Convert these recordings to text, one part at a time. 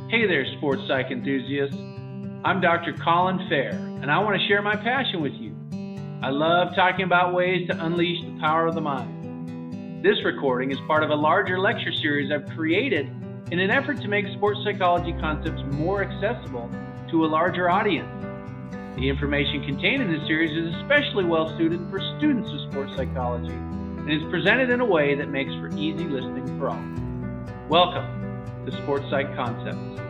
Hey there, sports psych enthusiasts. I'm Dr. Colin Fehr, and I want to share my passion with you. I love talking about ways to unleash the power of the mind. This recording is part of a larger lecture series I've created in an effort to make sports psychology concepts more accessible to a larger audience. The information contained in this series is especially well suited for students of sports psychology and is presented in a way that makes for easy listening for all. Welcome to Sports Psych Concepts.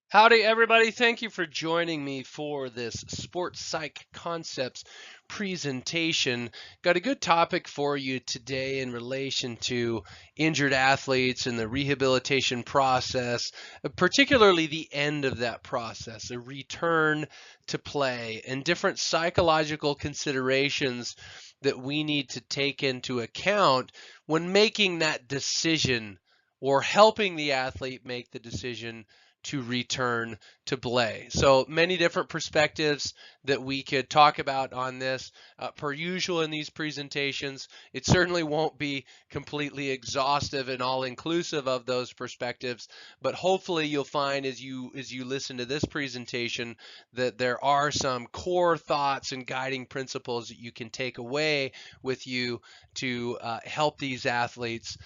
Howdy, everybody. Thank you for joining me for this Sports Psych Concepts presentation. Got a good topic for you today in relation to injured athletes and the rehabilitation process, particularly the end of that process, a return to play, and different psychological considerations that we need to take into account when making that decision or helping the athlete make the decision to return to play. So many different perspectives that we could talk about on this. Per usual in these presentations, it certainly won't be completely exhaustive and all-inclusive of those perspectives, but hopefully you'll find as you listen to this presentation that there are some core thoughts and guiding principles that you can take away with you to help these athletes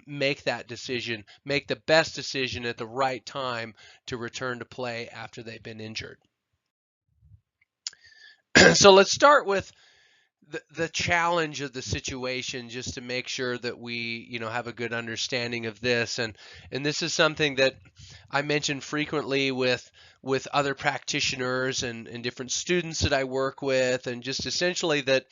make that decision, make the best decision at the right time to return to play after they've been injured. So let's start with the challenge of the situation, just to make sure that we have a good understanding of this. And this is something that I mention frequently with other practitioners and different students that I work with, and just essentially that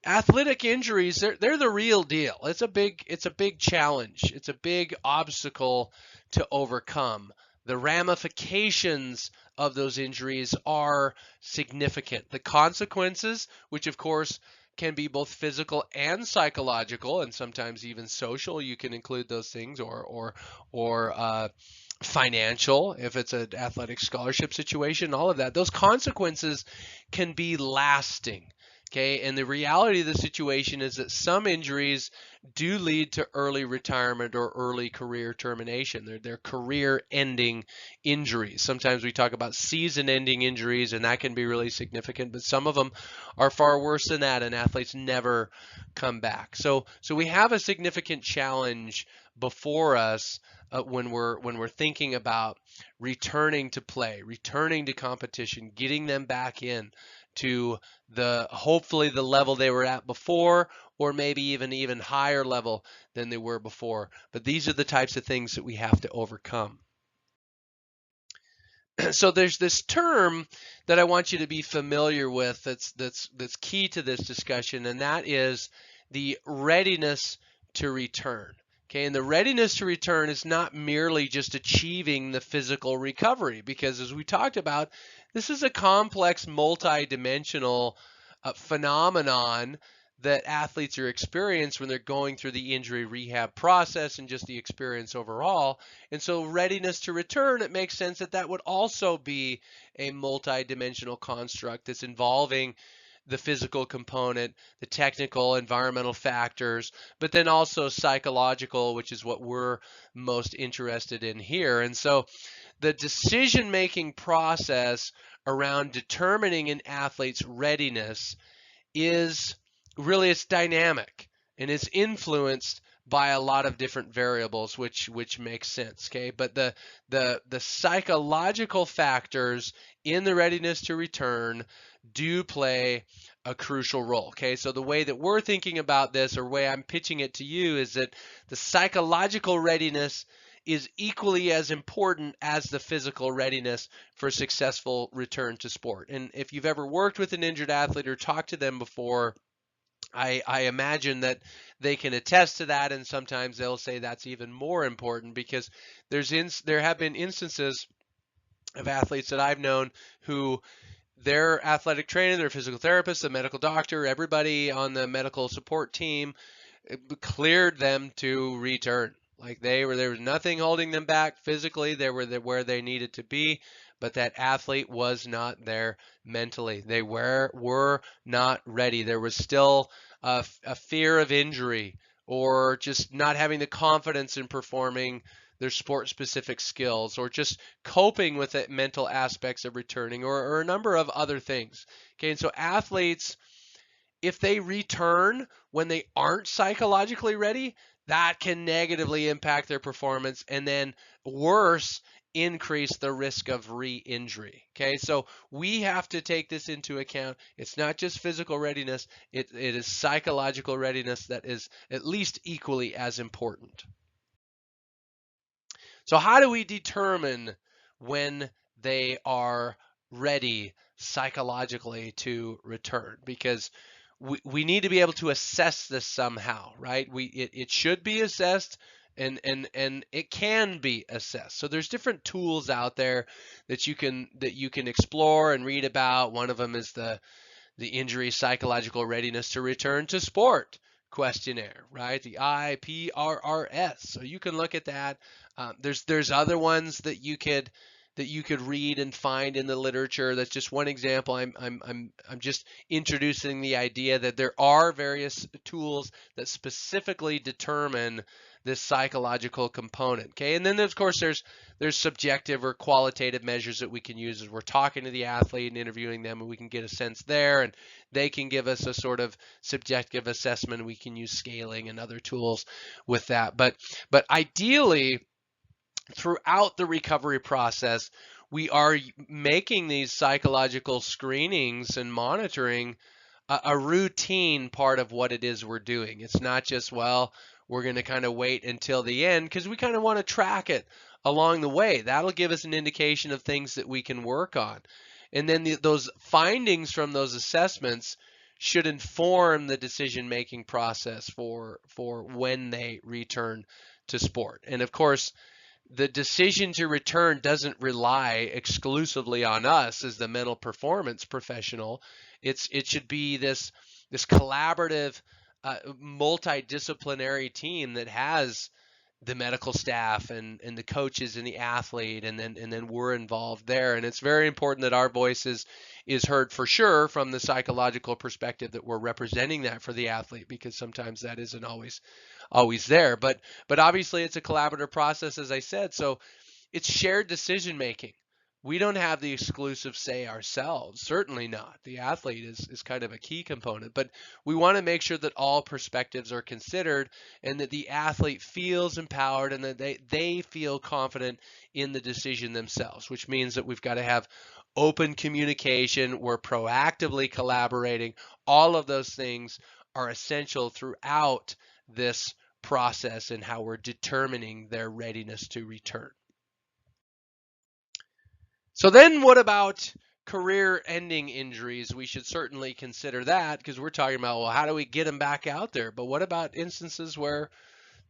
athletic injuries, they're the real deal. It's a big challenge. It's a big obstacle to overcome. The ramifications of those injuries are significant. The consequences, which of course can be both physical and psychological, and sometimes even social, you can include those things, or financial, if it's an athletic scholarship situation, all of that. Those consequences can be lasting. Okay, and the reality of the situation is that some injuries do lead to early retirement or early career termination. They're career-ending injuries. Sometimes we talk about season-ending injuries, and that can be really significant, but some of them are far worse than that, and athletes never come back. So we have a significant challenge before us when we're thinking about returning to play, returning to competition, getting them back in to hopefully the level they were at before, or maybe even higher level than they were before. But these are the types of things that we have to overcome. So there's this term that I want you to be familiar with that's key to this discussion, and that is the readiness to return. Okay, and the readiness to return is not merely just achieving the physical recovery, because as we talked about, this is a complex, multi-dimensional phenomenon that athletes are experiencing when they're going through the injury rehab process and just the experience overall. And so readiness to return, it makes sense that that would also be a multi-dimensional construct that's involving the physical component, the technical, environmental factors, but then also psychological, which is what we're most interested in here. And so the decision-making process around determining an athlete's readiness is really, it's dynamic, and it's influenced by a lot of different variables, which makes sense. Okay, but the psychological factors in the readiness to return do play a crucial role. Okay, so the way that we're thinking about this, or way I'm pitching it to you, is that the psychological readiness is equally as important as the physical readiness for successful return to sport. And if you've ever worked with an injured athlete or talked to them before, I imagine that they can attest to that, and sometimes they'll say that's even more important, because there have been instances of athletes that I've known who their athletic trainer, their physical therapist, the medical doctor, everybody on the medical support team cleared them to return. Like there was nothing holding them back physically. They were where they needed to be, but that athlete was not there mentally. They were not ready. There was still a fear of injury or just not having the confidence in performing their sport-specific skills, or just coping with the mental aspects of returning, or a number of other things. Okay, and so athletes, if they return when they aren't psychologically ready, that can negatively impact their performance, and then worse, increase the risk of re-injury. Okay, so we have to take this into account. It's not just physical readiness, it is psychological readiness that is at least equally as important. So how do we determine when they are ready psychologically to return? Because we need to be able to assess this somehow, right? It should be assessed, and it can be assessed. So there's different tools out there that you can explore and read about. One of them is the injury psychological readiness to return to sport questionnaire, right? The IPRRS. So you can look at that. There's other ones that you could read and find in the literature. That's just one example. I'm just introducing the idea that there are various tools that specifically determine this psychological component. Okay, and then of course there's subjective or qualitative measures that we can use as we're talking to the athlete and interviewing them, and we can get a sense there, and they can give us a sort of subjective assessment. We can use scaling and other tools with that. But ideally, throughout the recovery process, we are making these psychological screenings and monitoring a routine part of what it is we're doing. It's not just, well, we're going to kind of wait until the end, because we kind of want to track it along the way. That'll give us an indication of things that we can work on. And then those findings from those assessments should inform the decision-making process for when they return to sport. And of course, the decision to return doesn't rely exclusively on us as the mental performance professional. It should be this collaborative, multidisciplinary team that has the medical staff and the coaches and the athlete, and then we're involved there. And it's very important that our voice is heard, for sure, from the psychological perspective, that we're representing that for the athlete, because sometimes that isn't always there. But obviously it's a collaborative process, as I said. So it's shared decision making. We don't have the exclusive say ourselves, certainly not. The athlete is kind of a key component, but we want to make sure that all perspectives are considered, and that the athlete feels empowered, and that they feel confident in the decision themselves, which means that we've got to have open communication. We're proactively collaborating. All of those things are essential throughout this process and how we're determining their readiness to return. So then what about career-ending injuries? We should certainly consider that, because we're talking about, well, how do we get them back out there? But what about instances where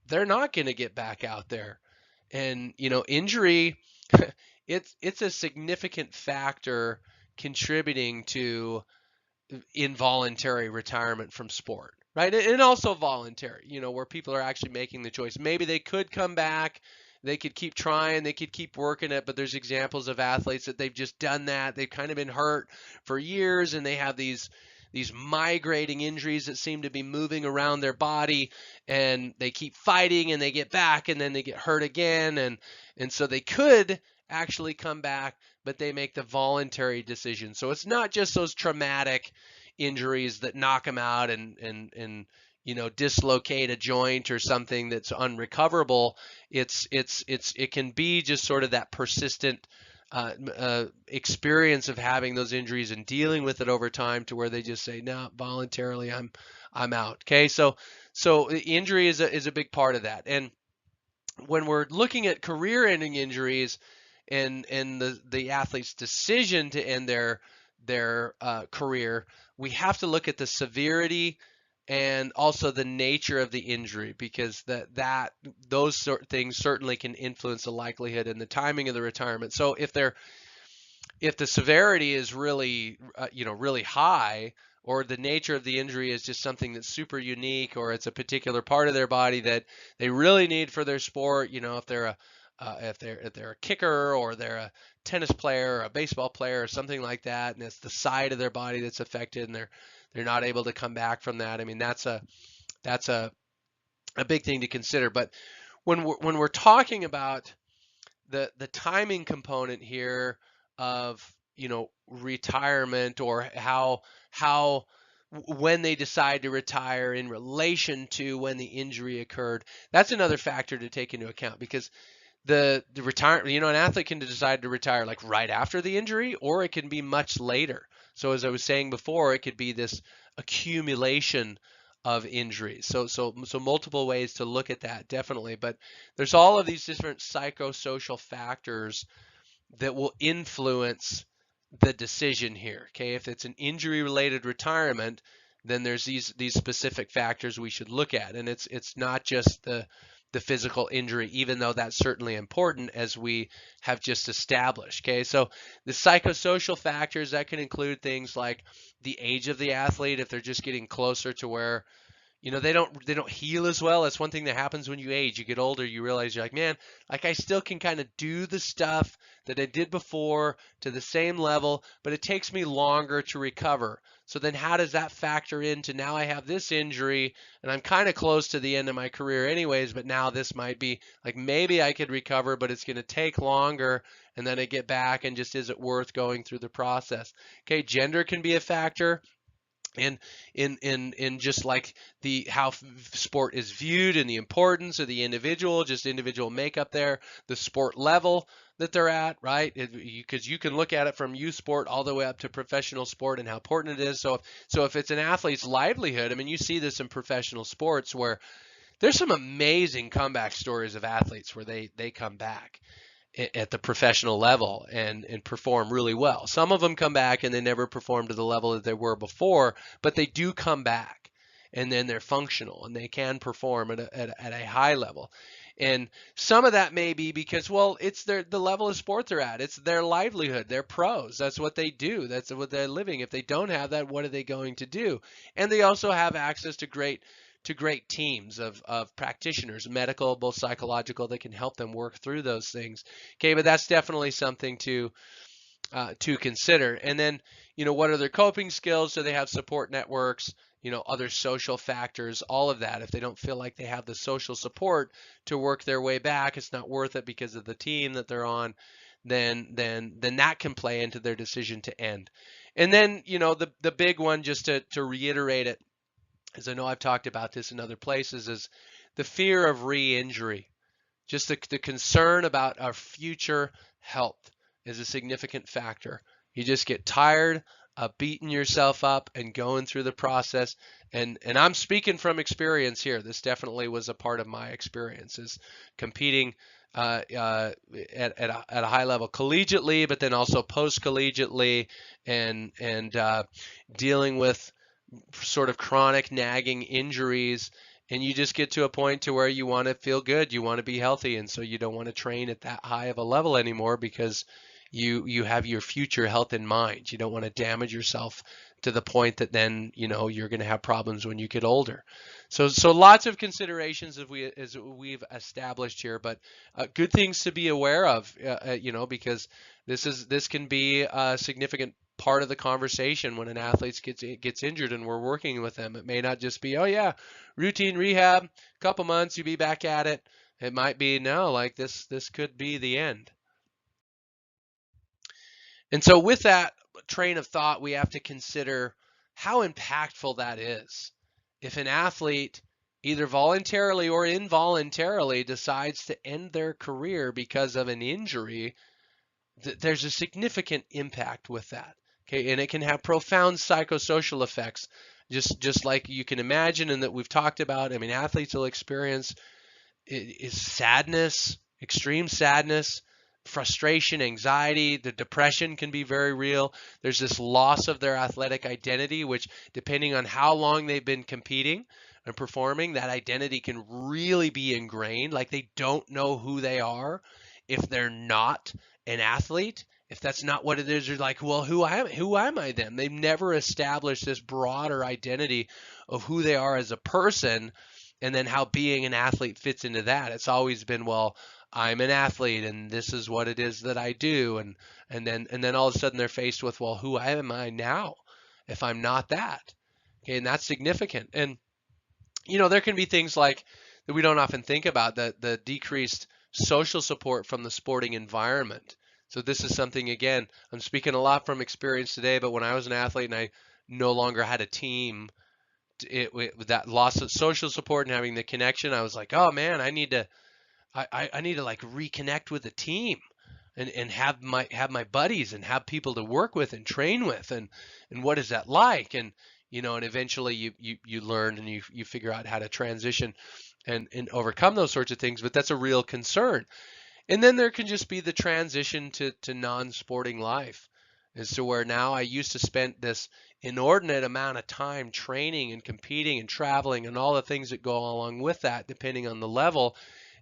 they're not going to get back out there? And, injury, it's a significant factor contributing to involuntary retirement from sport, right? And also voluntary, where people are actually making the choice. Maybe they could come back, they could keep trying, they could keep working it, but there's examples of athletes that they've just done that. They've kind of been hurt for years, and they have these migrating injuries that seem to be moving around their body, and they keep fighting, and they get back, and then they get hurt again, and so they could actually come back, but they make the voluntary decision. So it's not just those traumatic injuries that knock them out and dislocate a joint or something that's unrecoverable. It can be just sort of that persistent experience of having those injuries and dealing with it over time, to where they just say, no, voluntarily I'm out. Okay, so injury is a big part of that. And when we're looking at career-ending injuries and the athlete's decision to end their career, we have to look at the severity and also the nature of the injury, because those sort of things certainly can influence the likelihood and the timing of the retirement. So if the severity is really really high, or the nature of the injury is just something that's super unique, or it's a particular part of their body that they really need for their sport, if they're a kicker, or they're a tennis player or a baseball player or something like that, and it's the side of their body that's affected, and they're not able to come back from that. I mean, that's a a big thing to consider. But when we're talking about the timing component here of, retirement, or how when they decide to retire in relation to when the injury occurred, that's another factor to take into account, because the retire an athlete can decide to retire like right after the injury, or it can be much later. So as I was saying before, it could be this accumulation of injuries. So multiple ways to look at that, definitely. But there's all of these different psychosocial factors that will influence the decision here. Okay, if it's an injury related retirement, then there's these specific factors we should look at, and it's not just the physical injury, even though that's certainly important, as we have just established. Okay, so the psychosocial factors, that can include things like the age of the athlete. If they're just getting closer to where they don't heal as well. That's one thing that happens when you age. You get older, you realize you're like, man, like I still can kind of do the stuff that I did before to the same level, but it takes me longer to recover. So then how does that factor into, now I have this injury and I'm kind of close to the end of my career anyways, but now this might be like, maybe I could recover, but it's going to take longer, and then I get back, and just, is it worth going through the process? Okay, gender can be a factor. And in just like the how sport is viewed, and the importance of the individual, just individual makeup there, the sport level that they're at, right? Because you can look at it from youth sport all the way up to professional sport, and how important it is. So if it's an athlete's livelihood, I mean, you see this in professional sports, where there's some amazing comeback stories of athletes where they come back at the professional level and perform really well. Some of them come back and they never perform to the level that they were before, but they do come back, and then they're functional and they can perform at a high level. And some of that may be because, well, it's the level of sport they're at. It's their livelihood. They're pros. That's what they do. That's what they're living. If they don't have that, what are they going to do? And they also have access to great teams of practitioners, medical, both psychological, that can help them work through those things. Okay, but that's definitely something to consider. And then, what are their coping skills? Do they have support networks? Other social factors, all of that. If they don't feel like they have the social support to work their way back, it's not worth it because of the team that they're on, then that can play into their decision to end. And then, the big one, just to reiterate it, as I know I've talked about this in other places, is the fear of re-injury. Just the concern about our future health is a significant factor. You just get tired of beating yourself up and going through the process. And I'm speaking from experience here. This definitely was a part of my experience, is competing at a high level collegiately, but then also post-collegiately, and dealing with sort of chronic nagging injuries, and you just get to a point to where you want to feel good, you want to be healthy, and so you don't want to train at that high of a level anymore, because you have your future health in mind. You don't want to damage yourself to the point that then you're going to have problems when you get older. So lots of considerations as we've established here, but good things to be aware of, because this can be a significant part of the conversation when an athlete gets injured and we're working with them. It may not just be, oh yeah, routine rehab, couple months, you be back at it. It might be, no, like this could be the end. And so with that train of thought, we have to consider how impactful that is. If an athlete either voluntarily or involuntarily decides to end their career because of an injury, there's a significant impact with that. Okay, and it can have profound psychosocial effects, just like you can imagine, and that we've talked about. I mean, athletes will experience is sadness, extreme sadness, frustration, anxiety. The depression can be very real. There's this loss of their athletic identity, which, depending on how long they've been competing and performing, that identity can really be ingrained. Like, they don't know who they are if they're not an athlete. If that's not what it is, they're like, well, who am I then? They've never established this broader identity of who they are as a person, and then how being an athlete fits into that. It's always been, well, I'm an athlete and this is what it is that I do, and then all of a sudden they're faced with, well, who am I now if I'm not that? Okay, and that's significant. And there can be things like that we don't often think about, the decreased social support from the sporting environment. So this is something, again, I'm speaking a lot from experience today, but when I was an athlete and I no longer had a team, that loss of social support and having the connection, I was like, oh man, I need to like reconnect with the team and have my buddies and have people to work with and train with, and what is that like? And and eventually you learn and you figure out how to transition and overcome those sorts of things, but that's a real concern. And then there can just be the transition to non-sporting life, as to where now I used to spend this inordinate amount of time training and competing and traveling and all the things that go along with that, depending on the level.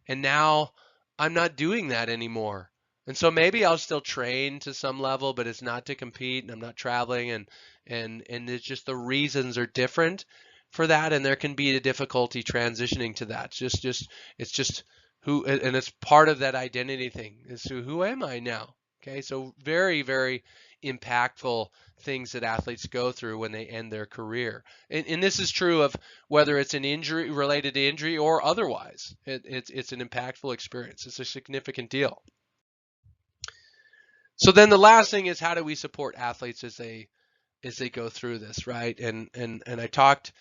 And now I'm not doing that anymore. And so maybe I'll still train to some level, but it's not to compete, and I'm not traveling, and it's just the reasons are different for that, and there can be a difficulty transitioning to that. It's just who, and it's part of that identity thing. Is who am I now? Okay, so very, very impactful things that athletes go through when they end their career. And this is true of whether it's an injury related to injury or otherwise. It's an impactful experience. It's a significant deal. So then the last thing is, how do we support athletes as they go through this, right? And I talked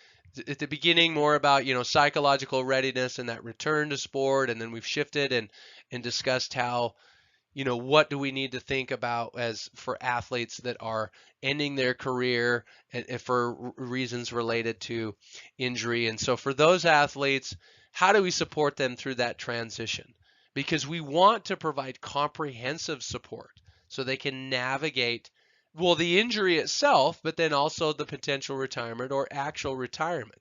at the beginning more about psychological readiness and that return to sport, and then we've shifted and discussed how what do we need to think about as for athletes that are ending their career and for reasons related to injury. And so for those athletes, how do we support them through that transition? Because we want to provide comprehensive support so they can navigate, well, the injury itself, but then also the potential retirement or actual retirement.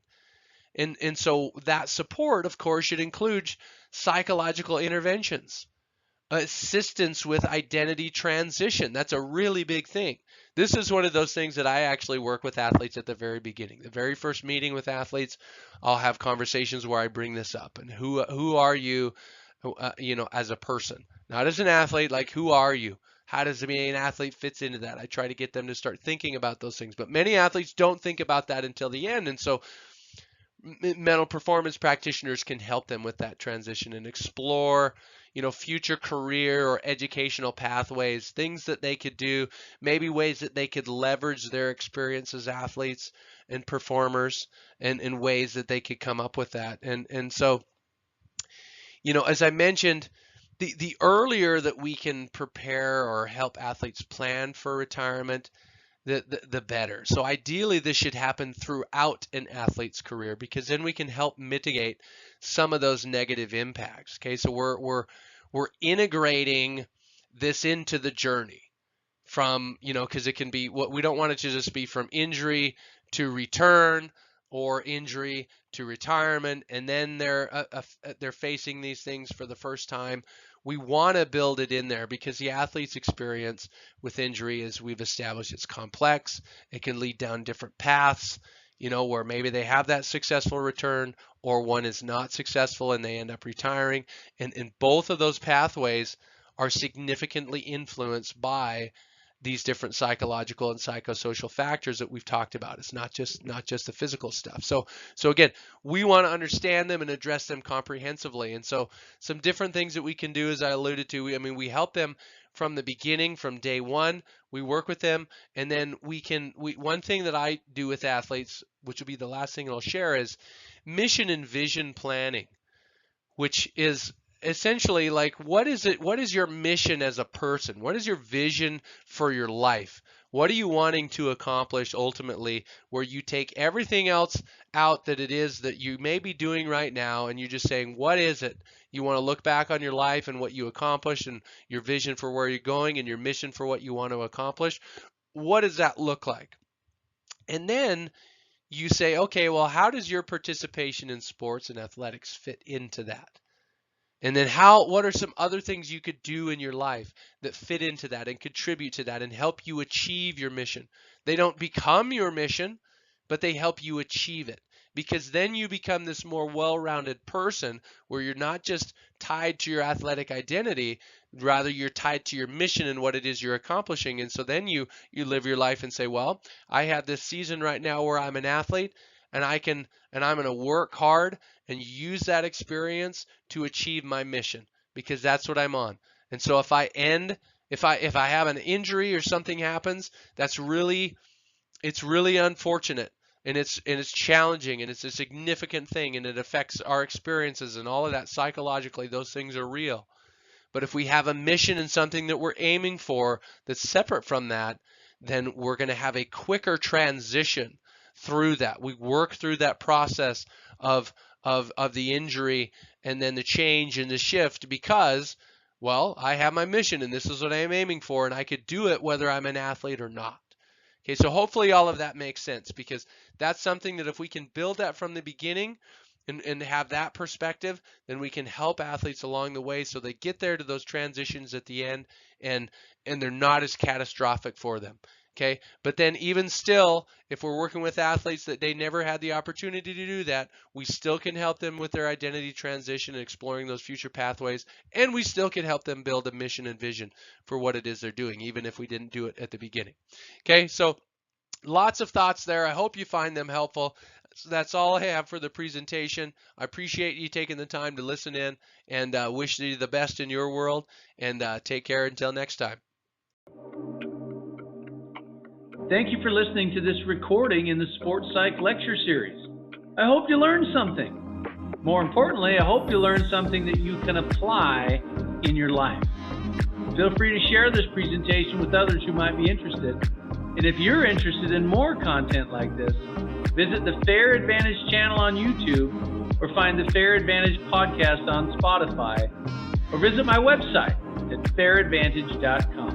And so that support, of course, should include psychological interventions, assistance with identity transition. That's a really big thing. This is one of those things that I actually work with athletes at the very beginning. The very first meeting with athletes, I'll have conversations where I bring this up. And who are you, as a person, not as an athlete. Like, who are you? How does being an athlete fits into that? I try to get them to start thinking about those things. But many athletes don't think about that until the end. And so mental performance practitioners can help them with that transition and explore future career or educational pathways, things that they could do, maybe ways that they could leverage their experience as athletes and performers, and in ways that they could come up with that. And so as I mentioned, the earlier that we can prepare or help athletes plan for retirement, the better. So ideally, this should happen throughout an athlete's career, because then we can help mitigate some of those negative impacts. Okay, so we're integrating this into the journey from, because it can be, what we don't want it to just be from injury to return or injury to retirement, and then they're facing these things for the first time. We want to build it in there, because the athlete's experience with injury, as we've established, it's complex. It can lead down different paths, where maybe they have that successful return, or one is not successful and they end up retiring. And both of those pathways are significantly influenced by these different psychological and psychosocial factors that we've talked about. It's not just the physical stuff. So again, we want to understand them and address them comprehensively. And so some different things that we can do, as I alluded to, we help them from the beginning, from day one. We work with them, and then one thing that I do with athletes, which will be the last thing I'll share, is mission and vision planning, which is essentially like, what is your mission as a person? What is your vision for your life? What are you wanting to accomplish ultimately, where you take everything else out that it is that you may be doing right now, and you're just saying, what is it? You want to look back on your life and what you accomplished, and your vision for where you're going, and your mission for what you want to accomplish. What does that look like? And then you say, okay, well, how does your participation in sports and athletics fit into that? And then what are some other things you could do in your life that fit into that and contribute to that and help you achieve your mission? They don't become your mission, but they help you achieve it, because then you become this more well-rounded person, where you're not just tied to your athletic identity, rather you're tied to your mission and what it is you're accomplishing. And so then you live your life and say, well, I have this season right now where I'm an athlete. and I'm going to work hard and use that experience to achieve my mission, because that's what I'm on. And so if I have an injury or something happens, it's really unfortunate, and it's challenging, and it's a significant thing, and it affects our experiences and all of that psychologically. Those things are real. But if we have a mission and something that we're aiming for that's separate from that, then we're going to have a quicker transition through that. We work through that process of the injury and then the change and the shift, because, well, I have my mission and this is what I am aiming for, and I could do it whether I'm an athlete or not. Okay, so hopefully all of that makes sense, because that's something that if we can build that from the beginning and have that perspective, then we can help athletes along the way so they get there to those transitions at the end, and they're not as catastrophic for them. Okay, but then even still, if we're working with athletes that they never had the opportunity to do that, we still can help them with their identity transition and exploring those future pathways, and we still can help them build a mission and vision for what it is they're doing, even if we didn't do it at the beginning. Okay, so lots of thoughts there. I hope you find them helpful. So that's all I have for the presentation. I appreciate you taking the time to listen in, and wish you the best in your world, and take care until next time. Thank you for listening to this recording in the Sports Psych Lecture Series. I hope you learned something. More importantly, I hope you learned something that you can apply in your life. Feel free to share this presentation with others who might be interested. And if you're interested in more content like this, visit the Fehr Advantage channel on YouTube, or find the Fehr Advantage podcast on Spotify, or visit my website at fehradvantage.com.